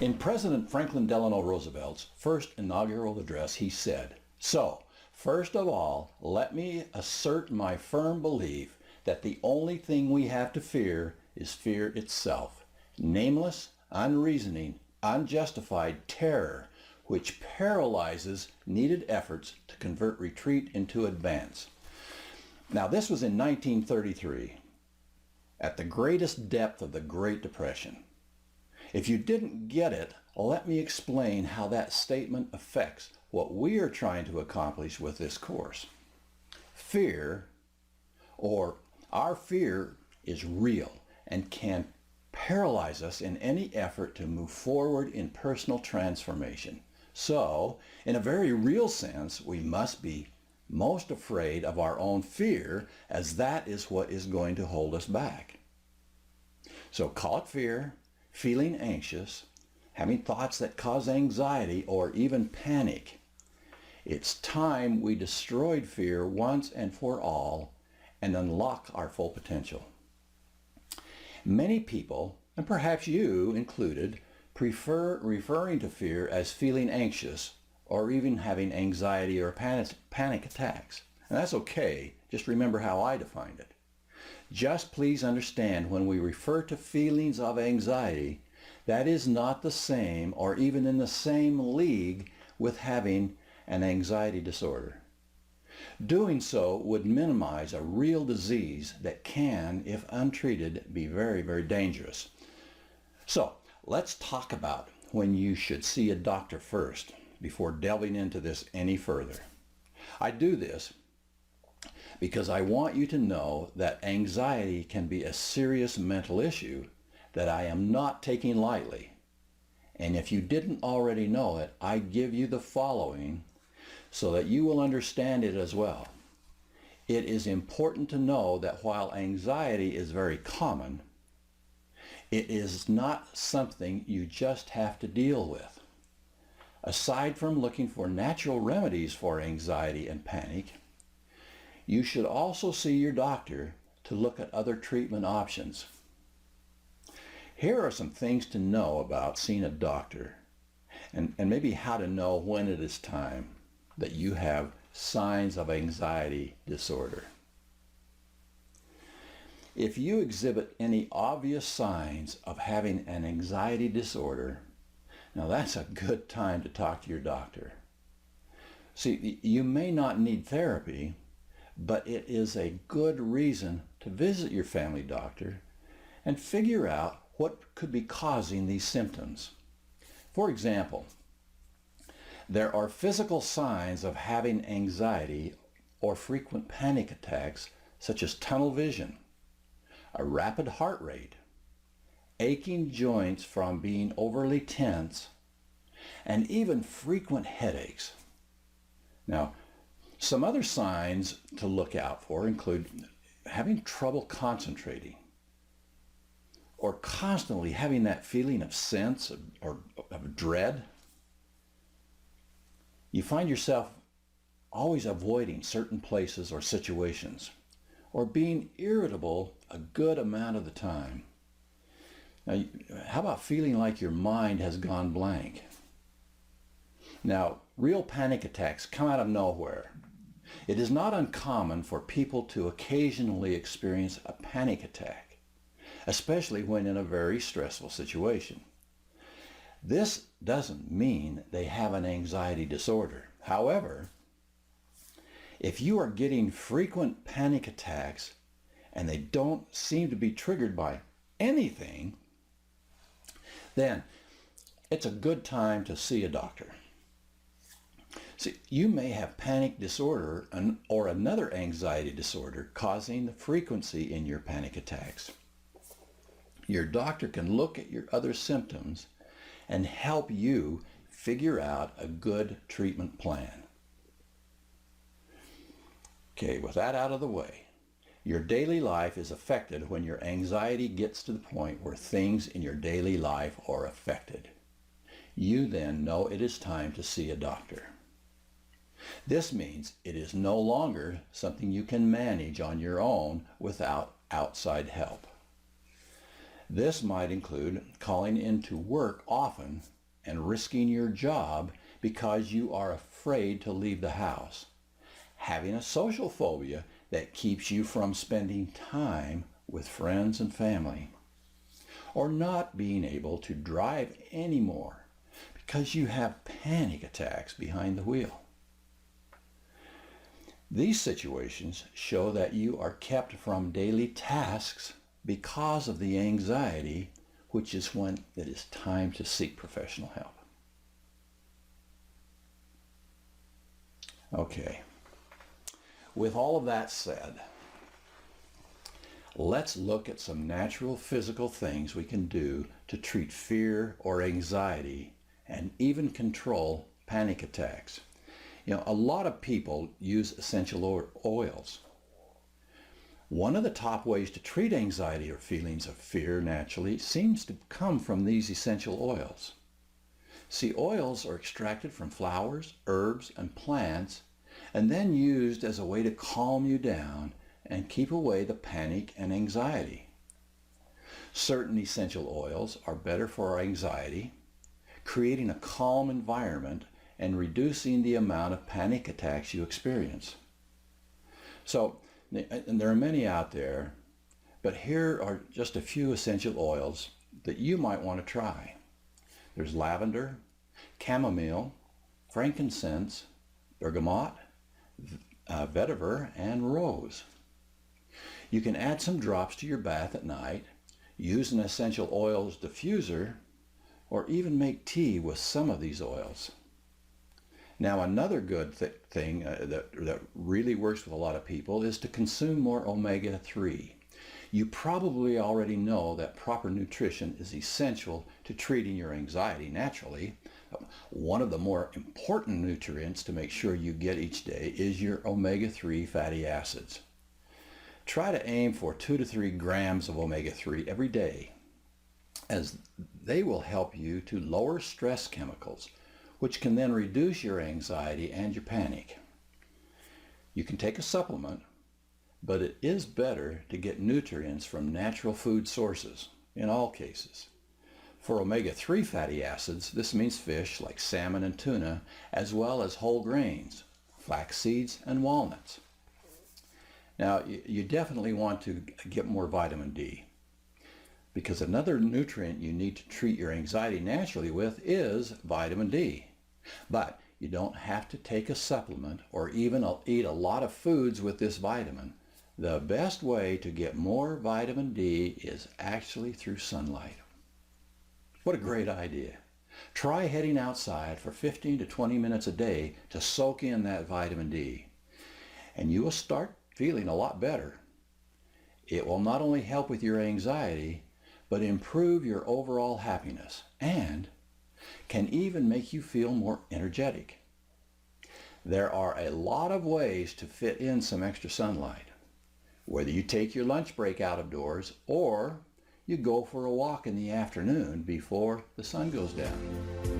In President Franklin Delano Roosevelt's first inaugural address, he said, "So, first of all, let me assert my firm belief that the only thing we have to fear is fear itself, nameless, unreasoning, unjustified terror, which paralyzes needed efforts to convert retreat into advance." Now, this was in 1933, at the greatest depth of the Great Depression. If you didn't get it, let me explain how that statement affects what we are trying to accomplish with this course. Fear, or our fear, is real and can paralyze us in any effort to move forward in personal transformation. So, in a very real sense, we must be most afraid of our own fear, as that is what is going to hold us back. So call it fear, feeling anxious, having thoughts that cause anxiety or even panic. It's time we destroyed fear once and for all and unlock our full potential. Many people, and perhaps you included, prefer referring to fear as feeling anxious or even having anxiety or panic attacks. And that's okay. Just remember how I defined it. Just please understand, when we refer to feelings of anxiety, that is not the same or even in the same league with having an anxiety disorder. Doing so would minimize a real disease that can, if untreated, be very, very dangerous. So, let's talk about when you should see a doctor first before delving into this any further. I do this because I want you to know that anxiety can be a serious mental issue that I am not taking lightly. And if you didn't already know it, I give you the following so that you will understand it as well. It is important to know that while anxiety is very common, it is not something you just have to deal with. Aside from looking for natural remedies for anxiety and panic, you should also see your doctor to look at other treatment options. Here are some things to know about seeing a doctor, and maybe how to know when it is time that you have signs of anxiety disorder. If you exhibit any obvious signs of having an anxiety disorder, now that's a good time to talk to your doctor. See, you may not need therapy, but it is a good reason to visit your family doctor and figure out what could be causing these symptoms. For example, there are physical signs of having anxiety or frequent panic attacks, such as tunnel vision, a rapid heart rate, aching joints from being overly tense, and even frequent headaches. Now, some other signs to look out for include having trouble concentrating, or constantly having that feeling of sense or of dread. You find yourself always avoiding certain places or situations, or being irritable a good amount of the time. Now, how about feeling like your mind has gone blank? Now, real panic attacks come out of nowhere. It is not uncommon for people to occasionally experience a panic attack, especially when in a very stressful situation. This doesn't mean they have an anxiety disorder. However, if you are getting frequent panic attacks and they don't seem to be triggered by anything, then it's a good time to see a doctor. See, you may have panic disorder or another anxiety disorder causing the frequency in your panic attacks. Your doctor can look at your other symptoms and help you figure out a good treatment plan. Okay, with that out of the way, your daily life is affected when your anxiety gets to the point where things in your daily life are affected. You then know it is time to see a doctor. This means it is no longer something you can manage on your own without outside help. This might include calling into work often and risking your job because you are afraid to leave the house. Having a social phobia that keeps you from spending time with friends and family. Or not being able to drive anymore because you have panic attacks behind the wheel. These situations show that you are kept from daily tasks because of the anxiety, which is when it is time to seek professional help. Okay, with all of that said, let's look at some natural physical things we can do to treat fear or anxiety and even control panic attacks. A lot of people use essential oils. One of the top ways to treat anxiety or feelings of fear naturally seems to come from these essential oils. See, oils are extracted from flowers, herbs, and plants, and then used as a way to calm you down and keep away the panic and anxiety. Certain essential oils are better for our anxiety, creating a calm environment and reducing the amount of panic attacks you experience. So, and there are many out there, but here are just a few essential oils that you might want to try. There's lavender, chamomile, frankincense, bergamot, vetiver, and rose. You can add some drops to your bath at night, use an essential oils diffuser, or even make tea with some of these oils. Now, another good thing that really works with a lot of people is to consume more omega-3. You probably already know that proper nutrition is essential to treating your anxiety naturally. One of the more important nutrients to make sure you get each day is your omega-3 fatty acids. Try to aim for 2 to 3 grams of omega-3 every day, as they will help you to lower stress chemicals, which can then reduce your anxiety and your panic. You can take a supplement, but it is better to get nutrients from natural food sources in all cases. For omega-3 fatty acids, this means fish like salmon and tuna, as well as whole grains, flax seeds, and walnuts. Now, you definitely want to get more vitamin D, because another nutrient you need to treat your anxiety naturally with is vitamin D. But you don't have to take a supplement or even eat a lot of foods with this vitamin. The best way to get more vitamin D is actually through sunlight. What a great idea. Try heading outside for 15 to 20 minutes a day to soak in that vitamin D, and you will start feeling a lot better. It will not only help with your anxiety, but improve your overall happiness and can even make you feel more energetic. There are a lot of ways to fit in some extra sunlight, whether you take your lunch break out of doors or you go for a walk in the afternoon before the sun goes down.